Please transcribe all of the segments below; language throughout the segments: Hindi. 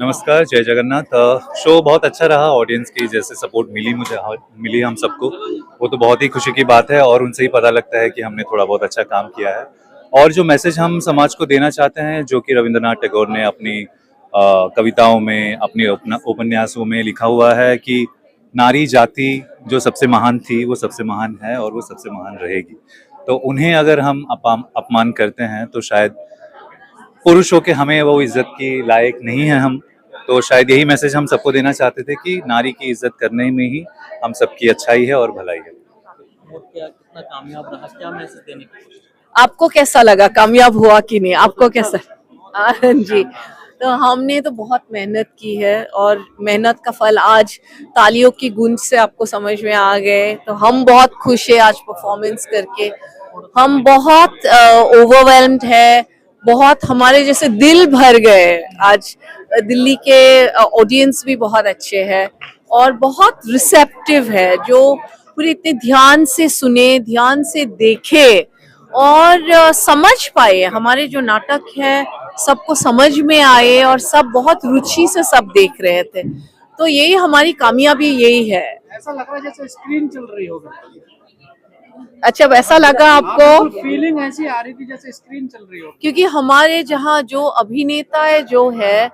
नमस्कार, जय जगन्नाथ। शो बहुत अच्छा रहा। ऑडियंस की जैसे सपोर्ट मिली मुझे मिली हम सबको, वो तो बहुत ही खुशी की बात है और उनसे ही पता लगता है कि हमने थोड़ा बहुत अच्छा काम किया है। और जो मैसेज हम समाज को देना चाहते हैं, जो कि रविंद्रनाथ टैगोर ने अपनी कविताओं में, अपनी उपन्यासों में लिखा हुआ है कि नारी जाति जो सबसे महान थी वो सबसे महान है और वो सबसे महान रहेगी। तो उन्हें अगर हम अपमान करते हैं तो शायद पुरुष होके हमें वो इज्जत की लायक नहीं है हम। तो शायद यही मैसेज हम सबको देना चाहते थे कि नारी की इज्जत करने में ही हम सबकी अच्छाई है और भलाई है। और क्या कितना कामयाब रहा, क्या मैसेज देने की कोशिश? आपको कैसा लगा, कामयाब हुआ कि नहीं, आपको कैसा? जी, तो हमने तो बहुत मेहनत की है और मेहनत का फल आज तालियों की गूंज से आपको समझ में आ गए। तो हम बहुत खुश है आज परफॉर्मेंस करके। हम बहुत ओवरवेल्म्ड है, बहुत हमारे जैसे दिल भर गए आज। दिल्ली के ऑडियंस भी बहुत अच्छे हैं और बहुत रिसेप्टिव है, जो पूरे इतने ध्यान से सुने, ध्यान से देखे और समझ पाए। हमारे जो नाटक है सबको समझ में आए और सब बहुत रुचि से सब देख रहे थे। तो यही हमारी कामयाबी यही है। ऐसा लग रहा है जैसे स्क्रीन चल रही होगा। अच्छा, वैसा लगा आपको? फीलिंग ऐसी आ रही थी जैसे स्क्रीन चल रही हो। क्योंकि हमारे जहाँ जो अभिनेता है जो है,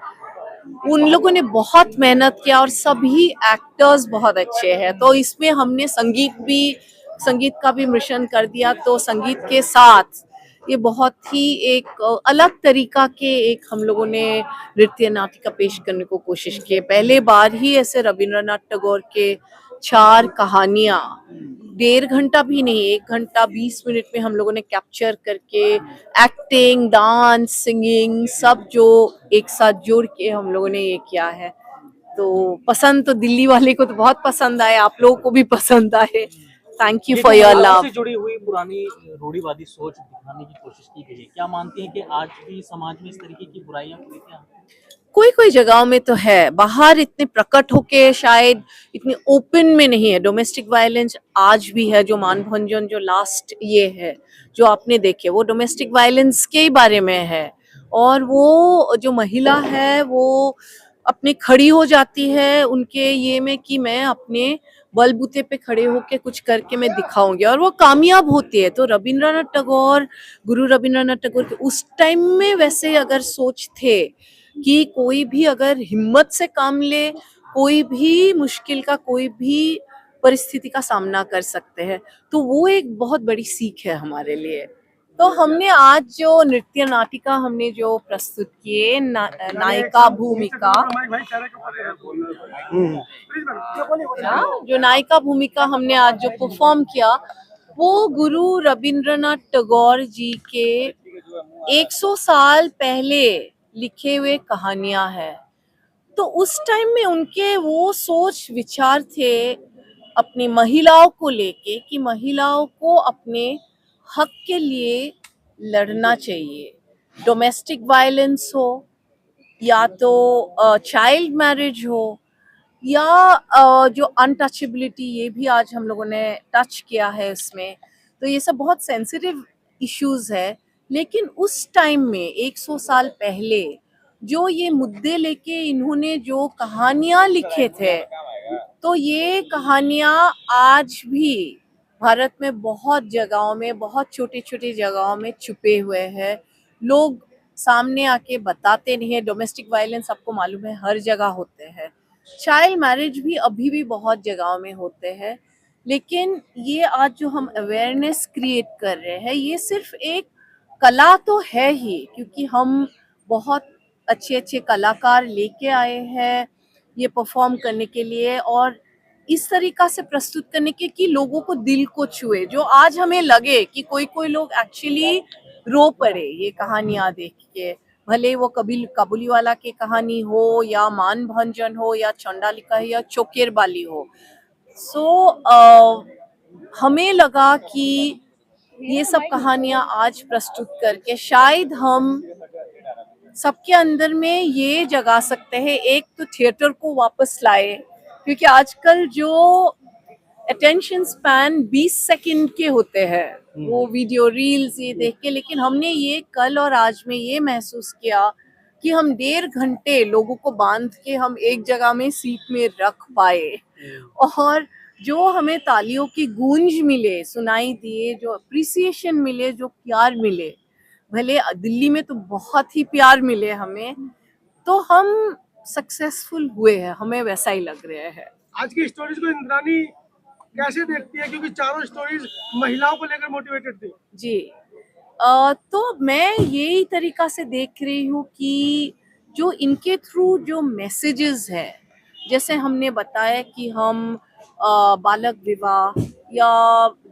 उन लोगों ने बहुत मेहनत किया और सभी एक्टर्स बहुत अच्छे हैं। तो इसमें हमने संगीत का भी मिश्रण कर दिया। तो संगीत के साथ ये बहुत ही एक अलग तरीका के एक हम लोगों ने नृत्य नाटिका पेश करने को कोशिश की है। पहले बार ही ऐसे रविंद्रनाथ टैगोर के 4 कहानियां 1.5 घंटा भी नहीं, 1 घंटा 20 मिनट में हम लोगों ने कैप्चर करके एक्टिंग, डांस, सिंगिंग सब जो एक साथ जोड़ के हम लोगों ने ये किया है। तो पसंद तो दिल्ली वाले को तो बहुत पसंद आए, आप लोगों को भी पसंद आए। थैंक यू फॉर योर महिलाओं लव। से जुड़ी हुई पुरानी रूढ़िवादी सोच दिखाने की कोशिश की गई है। क्या मानती हैं कि आज भी समाज में इस तरीके की बुराइयां कुरीतियां? कोई कोई जगहों में तो है, बाहर इतने प्रकट होके शायद इतने ओपन में नहीं है। डोमेस्टिक वायलेंस आज भी है। जो मानभंजन जो लास्ट ये है जो आपने देखे, वो डोमेस्टिक वायलेंस के ही बारे में है। और वो जो महिला है वो अपने खड़ी हो जाती है उनके ये में कि मैं अपने बलबूते पे खड़े होके कुछ करके मैं दिखाऊंगी, और वो कामयाब होती है। तो रविंद्रनाथ टैगोर, गुरु रविंद्रनाथ टैगोर के उस टाइम में वैसे अगर सोच थे कि कोई भी अगर हिम्मत से काम ले, कोई भी मुश्किल का, कोई भी परिस्थिति का सामना कर सकते हैं, तो वो एक बहुत बड़ी सीख है हमारे लिए। तो हमने आज जो नृत्य नाटिका हमने जो प्रस्तुत किए नायिका भूमिका, जो नायिका भूमिका हमने आज जो परफॉर्म किया, वो गुरु रविंद्रनाथ टैगोर जी के 100 साल पहले लिखे हुए कहानियां हैं। तो उस टाइम में उनके वो सोच विचार थे अपनी महिलाओं को लेके कि महिलाओं को अपने हक के लिए लड़ना चाहिए। डोमेस्टिक वायलेंस हो या तो चाइल्ड मैरिज हो या जो अनटचेबिलिटी, ये भी आज हम लोगों ने टच किया है इसमें। तो ये सब बहुत सेंसिटिव इश्यूज है। लेकिन उस टाइम में 100 साल पहले जो ये मुद्दे लेके इन्होंने जो कहानियां लिखे थे, तो ये कहानियां आज भी भारत में बहुत जगहों में, बहुत छोटी छोटी जगहों में छुपे हुए हैं। लोग सामने आके बताते नहीं है। डोमेस्टिक वायलेंस आपको मालूम है हर जगह होते हैं। चाइल्ड मैरिज भी अभी भी बहुत जगहों में होते हैं। लेकिन ये आज जो हम अवेयरनेस क्रिएट कर रहे हैं, ये सिर्फ एक कला तो है ही, क्योंकि हम बहुत अच्छे अच्छे कलाकार लेके आए हैं ये परफॉर्म करने के लिए और इस तरीका से प्रस्तुत करने के कि लोगों को दिल को छुए। जो आज हमें लगे कि कोई कोई लोग एक्चुअली रो पड़े ये कहानियां देख के, भले वो काबुली वाला की कहानी हो या मानभंजन हो या चंडालिका हो या चोकेर बाली हो। हमें लगा कि ये सब कहानियां आज प्रस्तुत करके शायद हम सबके अंदर में ये जगा सकते हैं, एक तो थिएटर को वापस लाए, क्योंकि आजकल जो अटेंशन स्पैन 20 सेकंड के होते हैं, वो वीडियो रील्स ये देख के। लेकिन हमने ये कल और आज में ये महसूस किया कि हम 1.5 घंटे लोगों को बांध के हम एक जगह में सीट में रख पाए, और जो हमें तालियों की गूंज मिले, सुनाई दिए, जो अप्रिसिएशन मिले, जो प्यार मिले, भले दिल्ली में तो बहुत ही प्यार मिले हमें, तो हम सक्सेसफुल हुए हैं, हमें वैसा ही लग रहा है। आज की स्टोरीज को इंद्रानी कैसे देखती है, क्योंकि चारों स्टोरीज महिलाओं को लेकर मोटिवेटेड थी। जी, तो मैं यही तरीका से देख रही हूँ कि जो इनके थ्रू जो मैसेजेस है, जैसे हमने बताया कि हम बालक विवाह या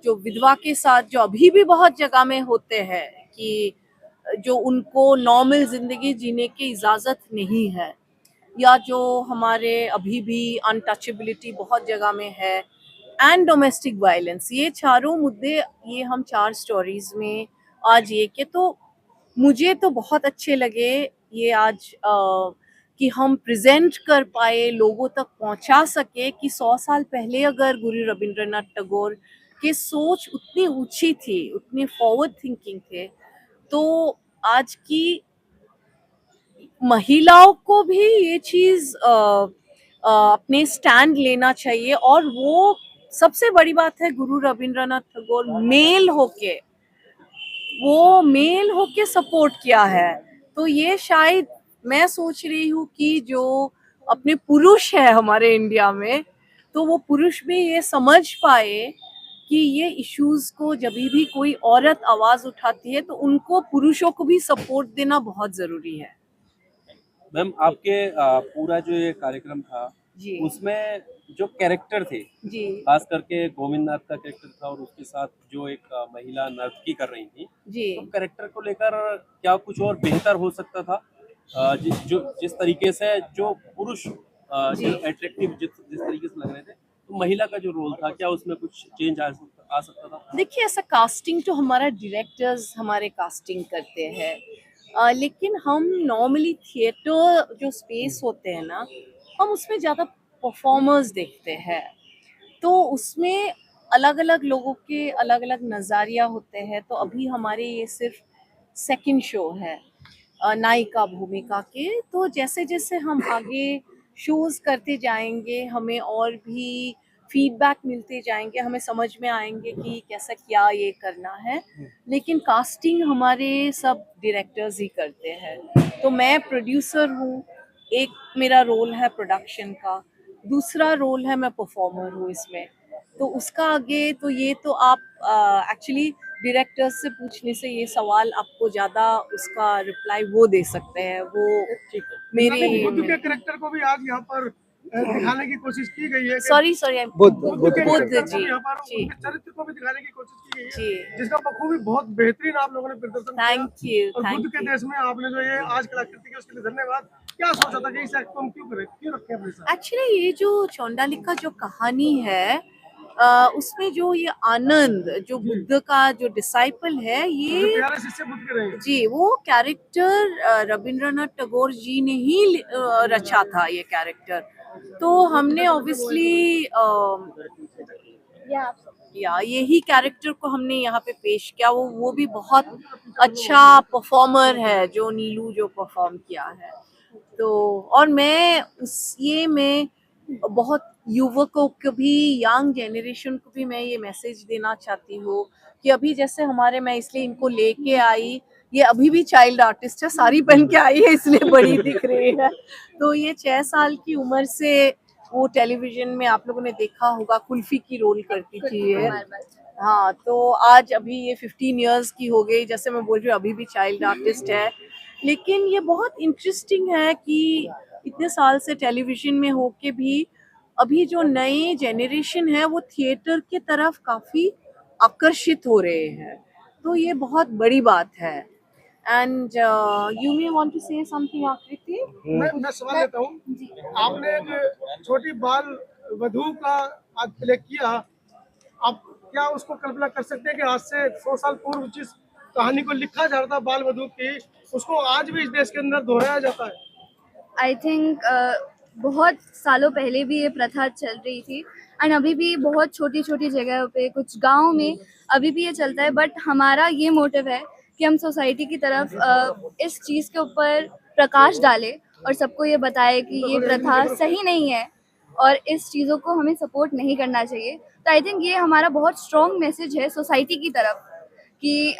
जो विधवा के साथ जो अभी भी बहुत जगह में होते हैं कि जो उनको नॉर्मल जिंदगी जीने की इजाजत नहीं है, या जो हमारे अभी भी अनटचेबिलिटी बहुत जगह में है, एंड डोमेस्टिक वायलेंस, ये चारों मुद्दे ये हम 4 स्टोरीज में आज ये के, तो मुझे तो बहुत अच्छे लगे ये आज कि हम प्रेजेंट कर पाए, लोगों तक पहुंचा सके कि 100 साल पहले अगर गुरु रविंद्रनाथ टैगोर की सोच उतनी ऊंची थी, उतनी फॉरवर्ड थिंकिंग थे, तो आज की महिलाओं को भी ये चीज अपने स्टैंड लेना चाहिए। और वो सबसे बड़ी बात है, गुरु रविंद्रनाथ टैगोर मेल होके सपोर्ट किया है, तो ये शायद मैं सोच रही हूँ कि जो अपने पुरुष है हमारे इंडिया में, तो वो पुरुष भी ये समझ पाए कि ये इश्यूज को जब भी कोई औरत आवाज उठाती है तो उनको पुरुषों को भी सपोर्ट देना बहुत जरूरी है। मैम, आपके पूरा जो ये कार्यक्रम था जी उसमें जो कैरेक्टर थे, जी खास करके गोविंद नाथ का कैरेक्टर था और उसके साथ जो एक महिला नर्तकी कर रही थी, जी तो कैरेक्टर को लेकर क्या कुछ और बेहतर हो सकता था? जिस तरीके से जो पुरुष जो अट्रैक्टिव जिस तरीके से लग रहे थे, तो महिला का जो रोल था, क्या उसमें कुछ चेंज आ सकता था? देखिए, ऐसा कास्टिंग तो हमारा डायरेक्टर्स हमारे कास्टिंग करते हैं, लेकिन हम नॉर्मली थिएटर जो स्पेस होते हैं ना, हम उसमें ज़्यादा परफॉर्मर्स देखते हैं, तो उसमें अलग अलग लोगों के अलग अलग नज़रिया होते हैं। तो अभी हमारे ये सिर्फ सेकंड शो है नायिका भूमिका के, तो जैसे जैसे हम आगे शोज करते जाएंगे, हमें और भी फीडबैक मिलते जाएंगे, हमें समझ में आएंगे कि कैसा क्या ये करना है। लेकिन कास्टिंग हमारे सब डायरेक्टर्स ही करते हैं, तो मैं प्रोड्यूसर हूँ, एक मेरा रोल है प्रोडक्शन का, दूसरा रोल है मैं परफॉर्मर हूँ इसमें। तो उसका आगे तो ये तो आप एक्चुअली डायरेक्टर्स से पूछने से ये सवाल आपको ज्यादा उसका रिप्लाई वो दे सकते हैं, वो मेरे बुद्ध के कैरेक्टर को भी आज यहाँ पर दिखाने की कोशिश की गई है। सॉरी बुद्ध बुद्ध जी, जी यहाँ पर जी उनके चरित्र को भी दिखाने की कोशिश की गई है, जी, जिसका बखूबी बहुत बेहतरीन आप लोगों ने प्रदर्शन किया। थैंक यू और बुद्ध थैंक के यू। देश में आपने जो ये आज कलाकृति की, उसके लिए धन्यवाद। क्या सोचा था कि इस एक्ट को हम क्यों रखें अपने साथ? एक्चुअली ये जो चौंडालिका जो कहानी है, उसमें जो ये आनंद जो बुद्ध का जो डिसाइपल है, जो ये प्यारे शिष्य बुद्ध के रहे। जी वो कैरेक्टर रविंद्रनाथ टैगोर जी ने ही रचा था ये कैरेक्टर। तो हमने ऑब्वियसली या यही कैरेक्टर को हमने यहाँ पे पेश किया। वो भी बहुत अच्छा परफॉर्मर है जो नीलू जो परफॉर्म किया है। तो और मैं मैं बहुत युवकों को भी, यंग जनरेशन को भी मैं ये मैसेज देना चाहती हूँ कि अभी जैसे हमारे, मैं इसलिए इनको लेके आई, ये अभी भी चाइल्ड आर्टिस्ट है, साड़ी पहन के आई है इसलिए बड़ी दिख रही है। तो ये 6 साल की उम्र से वो टेलीविजन में आप लोगों ने देखा होगा, कुल्फी की रोल करती थी ये। हाँ, तो आज अभी ये 15 इयर्स की हो गई, जैसे मैं बोल रही हूँ अभी भी चाइल्ड आर्टिस्ट है। लेकिन ये बहुत इंटरेस्टिंग है कि इतने साल से टेलीविजन में होके भी अभी जो नए जनरेशन है वो थिएटर के तरफ काफी आकर्षित हो रहे हैं, तो ये बहुत बड़ी बात है। And you may want to say something Aakriti? मैं सवाल लेता हूँ, आपने एक छोटी बाल वधू का आज प्ले किया, आप क्या उसको कल्पना कर सकते हैं कि आज से 100 साल पूर्व जिस कहानी को लिखा जा रहा था बाल वधू की, उसको आज भी इस देश के अंदर दोहराया जाता है? आई थिंक बहुत सालों पहले भी ये प्रथा चल रही थी एंड अभी भी बहुत छोटी छोटी जगह पे, कुछ गाँव में अभी भी ये चलता है। बट हमारा ये मोटिव है कि हम सोसाइटी की तरफ इस चीज़ के ऊपर प्रकाश डाले और सबको ये बताए कि ये प्रथा सही नहीं है और इस चीज़ों को हमें सपोर्ट नहीं करना चाहिए। तो आई थिंक ये हमारा बहुत स्ट्रॉन्ग मैसेज है सोसाइटी की तरफ कि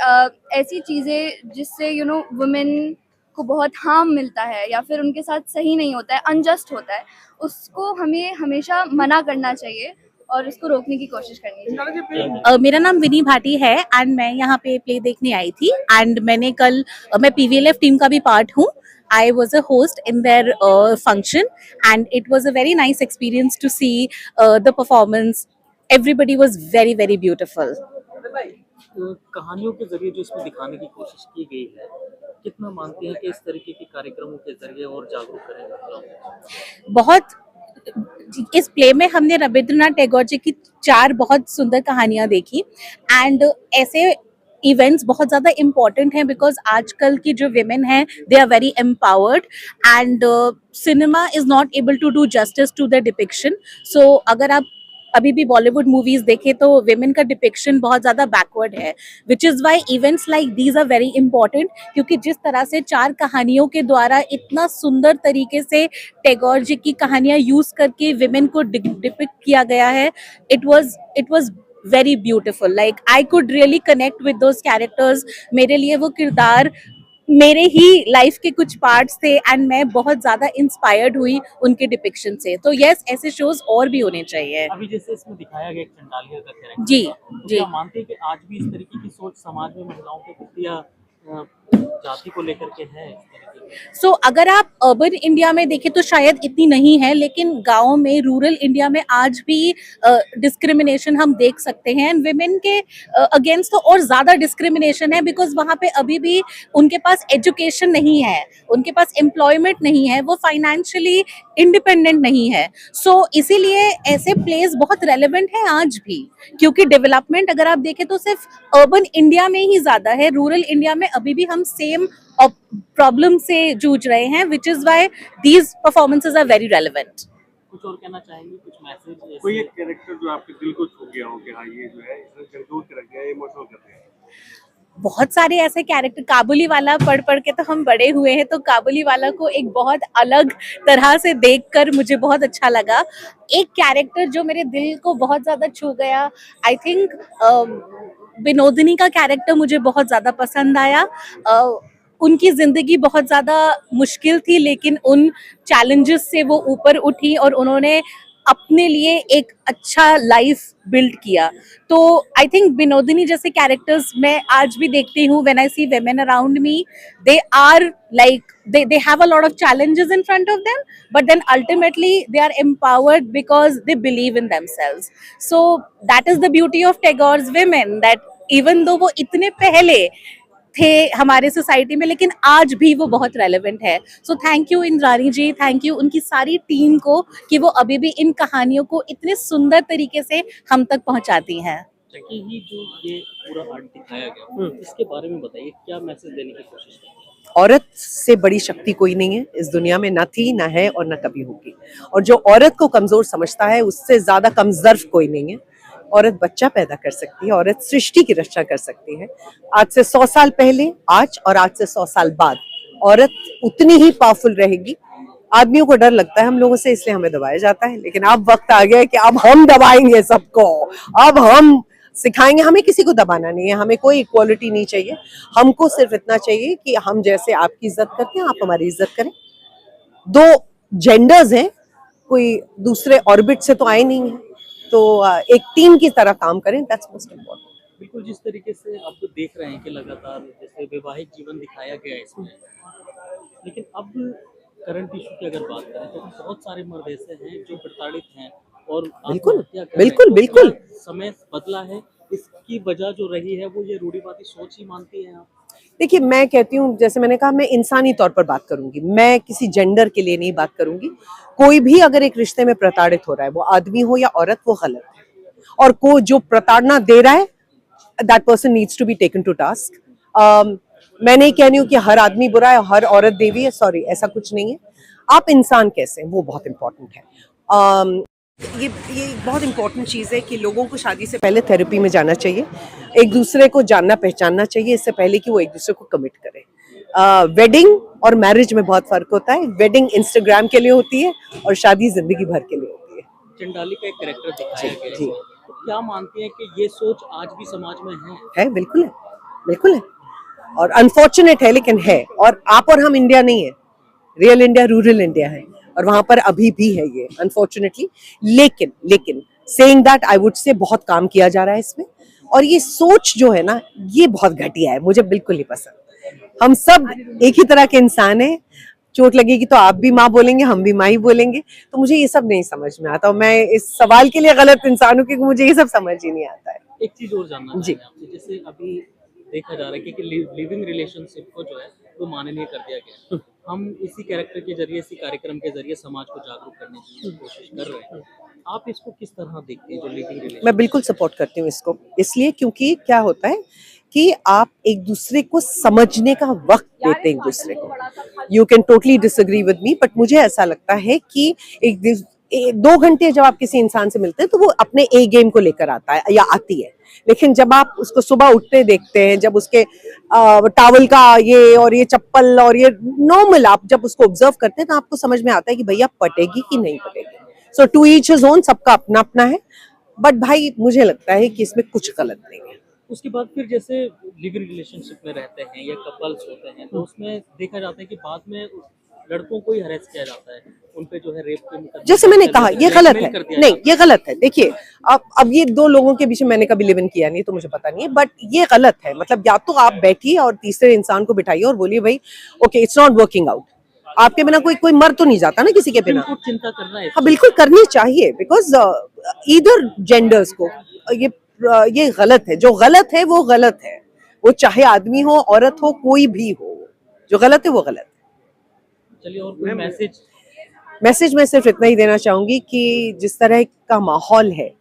ऐसी चीज़ें जिससे वुमेन को बहुत हार्म मिलता है या फिर उनके साथ सही नहीं होता है, अनजस्ट होता है, उसको हमें हमेशा मना करना चाहिए और उसको रोकने की कोशिश करनी चाहिए। मेरा नाम विनी भाटी है एंड मैं यहाँ पे प्ले देखने आई थी एंड मैंने कल मैं PVLF टीम का भी पार्ट हूँ. I was a host in their function and it was a very nice experience to see the performance. Everybody was very, very beautiful. कहानियों के जरिए जो इसमें दिखाने की कोशिश की गई है, कितना मानते हैं कि इस तरीके के कार्यक्रमों के जरिए और जागरूक करेंगे? बहुत इस प्ले में हमने रविंद्रनाथ टैगोर जी की 4 बहुत सुंदर कहानियां देखी एंड ऐसे इवेंट्स बहुत ज़्यादा इम्पॉर्टेंट हैं बिकॉज आजकल की जो विमेन हैं they are very empowered and cinema is not able to do justice to the depiction. So अगर आप अभी भी बॉलीवुड मूवीज देखें तो विमेन का डिपिक्शन बहुत ज़्यादा बैकवर्ड है, which is why events like these are very important. क्योंकि जिस तरह से 4 कहानियों के द्वारा इतना सुंदर तरीके से टैगोर जी की कहानियाँ यूज़ करके विमेन को डिपिक्ट किया गया है, it was very beautiful. Like I could really connect with those characters. मेरे लिए वो किरदार मेरे ही लाइफ के कुछ पार्ट्स थे एंड मैं बहुत ज्यादा इंस्पायर्ड हुई उनके डिपिक्शन से. तो यस, ऐसे शोज और भी होने चाहिए. अभी जैसे इसमें दिखाया गया एक चंडालिया का कैरेक्टर, जी तो जी. क्या मानते हैं कि आज भी इस तरीके की सोच समाज में महिलाओं के प्रति या जाति को लेकर के है इस तरीके की? सो अगर आप अर्बन इंडिया में देखें तो शायद इतनी नहीं है, लेकिन गांव में, रूरल इंडिया में आज भी डिस्क्रिमिनेशन हम देख सकते हैं एंड विमेन के अगेंस्ट तो और ज़्यादा डिस्क्रिमिनेशन है बिकॉज वहाँ पे अभी भी उनके पास एजुकेशन नहीं है, उनके पास एम्प्लॉयमेंट नहीं है, वो फाइनेंशियली इंडिपेंडेंट नहीं है. सो इसीलिए ऐसे प्लेस बहुत रेलेवेंट है आज भी, क्योंकि डेवलपमेंट अगर आप देखें तो सिर्फ अर्बन इंडिया में ही ज़्यादा है, रूरल इंडिया में अभी भी हम सेम प्रॉब्लम से जूझ रहे हैं, which is why these performances are very relevant. कुछ और कहना चाहेंगे, कुछ मैसेज? कोई एक कैरेक्टर जो आपके दिल को छू गया हो कि हाँ ये जो है इसने जगदूर के रख दिया, इमोशनल कर दिया? बहुत सारे ऐसे कैरेक्टर, काबुली वाला पढ़ पढ़ के तो हम बड़े हुए हैं, तो काबुली वाला को एक बहुत अलग तरह से देखकर मुझे बहुत अच्छा लगा. एक कैरेक्टर जो मेरे दिल को बहुत ज़्यादा छू गया, आई थिंक विनोदिनी का कैरेक्टर मुझे बहुत ज़्यादा पसंद आया. उनकी ज़िंदगी बहुत ज़्यादा मुश्किल थी, लेकिन उन चैलेंजेस से वो ऊपर उठी और उन्होंने अपने लिए एक अच्छा लाइफ बिल्ड किया. तो आई थिंक विनोदिनी जैसे कैरेक्टर्स मैं आज भी देखती हूँ. When I see women around me, they are like they have a lot of challenges in front of them, but then ultimately they are empowered because they believe in themselves. So that is the beauty of Tagore's women, that even though वो इतने पहले थे हमारे सोसाइटी में, लेकिन आज भी वो बहुत रेलेवेंट है. So thank you Indrani ji, thank you उनकी सारी टीम को कि वो अभी भी इन कहानियों को इतने सुंदर तरीके से हम तक पहुंचाती हैं. जबकि ही जो ये पूरा आर्ट दिखाया गया, इसके बारे में बताइए, क्या मैसेज देने की कोशिश की? औरत से बड़ी शक्ति कोई नहीं है इस दुनिया में, ना थी, ना है और ना कभी होगी. और जो औरत को कमजोर समझता है उससे ज्यादा कमजोर कोई नहीं है. औरत बच्चा पैदा कर सकती है, औरत सृष्टि की रक्षा कर सकती है. आज से 100 साल पहले, आज और आज से 100 साल बाद औरत उतनी ही पावरफुल रहेगी. आदमियों को डर लगता है हम लोगों से, इसलिए हमें दबाया जाता है, लेकिन अब वक्त आ गया है कि अब हम दबाएंगे सबको. अब हम सिखाएंगे, हमें किसी को दबाना नहीं है, हमें कोई इक्वालिटी नहीं चाहिए. हमको सिर्फ इतना चाहिए कि हम जैसे आपकी इज्जत करते हैं आप हमारी इज्जत करें. 2 जेंडर्स हैं, कोई दूसरे ऑर्बिट से तो आए नहीं है, तो एक टीम की तरह काम करें, दैट्स मोस्ट इम्पोर्टेंट. बिल्कुल, जिस तरीके से आप तो देख रहे हैं कि लगातार जैसे वैवाहिक जीवन दिखाया गया है इसमें, लेकिन अब करंट इशू की अगर बात करें तो बहुत सारे मर्द ऐसे हैं जो प्रताड़ित हैं और बिल्कुल आत्महत्या कर रहे हैं. बिल्कुल तो बिल्कुल. क्या समय बदला है, इसकी वजह जो रही है वो ये रूढ़िवादी सोच ही मानती है आप? देखिए, मैं कहती हूँ, जैसे मैंने कहा, मैं इंसानी तौर पर बात करूंगी, मैं किसी जेंडर के लिए नहीं बात करूंगी. कोई भी अगर एक रिश्ते में प्रताड़ित हो रहा है, वो आदमी हो या औरत, वो गलत है. और को जो प्रताड़ना दे रहा है, that person needs to be taken to task. मैं नहीं कह रही हूँ कि हर आदमी बुरा है, हर औरत देवी है, सॉरी, ऐसा कुछ नहीं है. आप इंसान कैसे हैं वो बहुत इंपॉर्टेंट है. ये बहुत इंपॉर्टेंट चीज़ है कि लोगों को शादी से पहले थेरेपी में जाना चाहिए, एक दूसरे को जानना पहचानना चाहिए इससे पहले कि वो एक दूसरे को कमिट करें. वेडिंग और मैरिज में बहुत फर्क होता है। वेडिंग इंस्टाग्राम के लिए होती है और शादी जिंदगी भर के लिए होती है। चंडाली का एक कैरेक्टर दिखाया गया जी। है, तो क्या मानती हैं कि ये सोच आज भी समाज में है? बिल्कुल है, बिल्कुल है, और अनफॉर्चुनेट है लेकिन है। और आप और हम इंडिया नहीं है, रियल इंडिया रूरल इंडिया है, और वहां पर अभी भी है ये अनफॉर्चुनेटली। लेकिन saying that I would say बहुत काम किया जा रहा है इसमें, और ये सोच जो है ना ये बहुत घटिया है, मुझे बिल्कुल नहीं पसंद। हम सब एक ही तरह के इंसान हैं, चोट लगेगी तो आप भी माँ बोलेंगे, हम भी माँ ही बोलेंगे, तो मुझे ये सब नहीं समझ में आता, और मैं इस सवाल के लिए गलत इंसान हूँ क्योंकि मुझे ये सब समझ ही नहीं आता है। एक चीज और जानना जी। चाहेंगे आपसे, जैसे अभी देखा जा रहा है कि लिविंग रिलेशनशिप को जो है वो माननीय कर दिया गया है। हम इसी कैरेक्टर के जरिए, इसी कार्यक्रम के जरिए समाज को जागरूक करने की कोशिश कर रहे हैं। आप इसको किस तरह देखते हैं, जो लिविंग रिलेशन? मैं बिल्कुल सपोर्ट करती हूँ इसको, इसलिए क्योंकि क्या होता है कि आप एक दूसरे को समझने का वक्त देते हैं एक दूसरे को। You can totally disagree with me, but मुझे ऐसा लगता है कि 2 घंटे जब आप किसी इंसान से मिलते हैं तो वो अपने ए गेम को लेकर आता है या आती है, लेकिन जब आप उसको सुबह उठते देखते हैं, जब उसके टावल का ये और ये चप्पल और ये नॉर्मल आप जब उसको ऑब्जर्व करते हैं तो आपको समझ में आता है कि भैया पटेगी कि नहीं पटेगी। सो टू ईच हिज ओन, सबका अपना अपना है, बट भाई मुझे लगता है कि इसमें कुछ गलत नहीं है। उसके बाद फिर जैसे लिविंग रिलेशनशिप में रहते हैं या कपल्स होते हैं, तो उसमें देखा जाता है कि बाद में लड़कों को ही हरेस किया जाता है, उन पे जो है रेप के मुकदमे, जैसे मैंने कहा ये गलत है, कर दिया नहीं जाता ये गलत है। देखिए अब ये 2 लोगों के बीच में मैंने कभी लिव इन किया नहीं तो मुझे पता नहीं है, बट ये गलत है। मतलब या तो आप बैठिए और तीसरे इंसान को बिठाइए और बोलिए भाई okay it's not working out. आपके बिना कोई मर तो नहीं जाता ना किसी के बिना। कुछ चिंता करना है। हाँ बिल्कुल करनी चाहिए, बिकॉज ईदर जेंडर्स को ये गलत है। जो गलत है वो गलत है, वो चाहे आदमी हो औरत हो कोई भी हो, जो गलत है वो गलत है। चलिए, और कोई मैसेज मैं सिर्फ इतना ही देना चाहूंगी कि जिस तरह का माहौल है,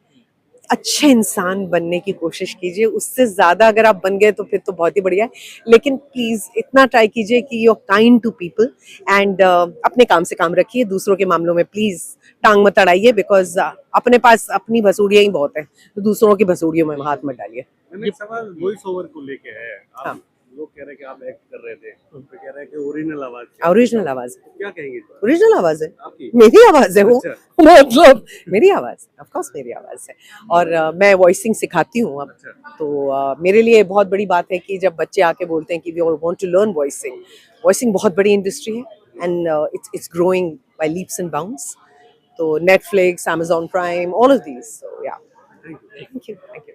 अच्छे इंसान बनने की कोशिश कीजिए। उससे ज्यादा अगर आप बन गए तो फिर तो बहुत ही बढ़िया है, लेकिन प्लीज इतना ट्राई कीजिए कि you are kind to people and अपने काम से काम रखिए, दूसरों के मामलों में प्लीज टांग मत अड़ाइए, बिकॉज अपने पास अपनी भसूड़ियां ही बहुत है, तो दूसरों की भसूड़ियों में हाथ मत डालिए। ये सवाल वॉइस ओवर को लेके है। आप हाँ। लोग कह रहे हैं कि आप एक्ट कर रहे थे, तो कह रहे हैं कि ओरिजिनल आवाज है। ओरिजिनल आवाज है, क्या कहेंगे? ओरिजिनल आवाज है, आपकी? मेरी आवाज है वो। अच्छा। मतलब मेरी आवाज, ऑफ कोर्स मेरी आवाज है, और मैं वॉइसिंग सिखाती हूँ अब। तो मेरे लिए बहुत बड़ी बात है कि जब बच्चे आके बोलते हैं कि we want to learn voicing बहुत बड़ी इंडस्ट्री है and it's growing by leaps and bounds. तो Netflix, Amazon Prime, all of these. So yeah. Thank you.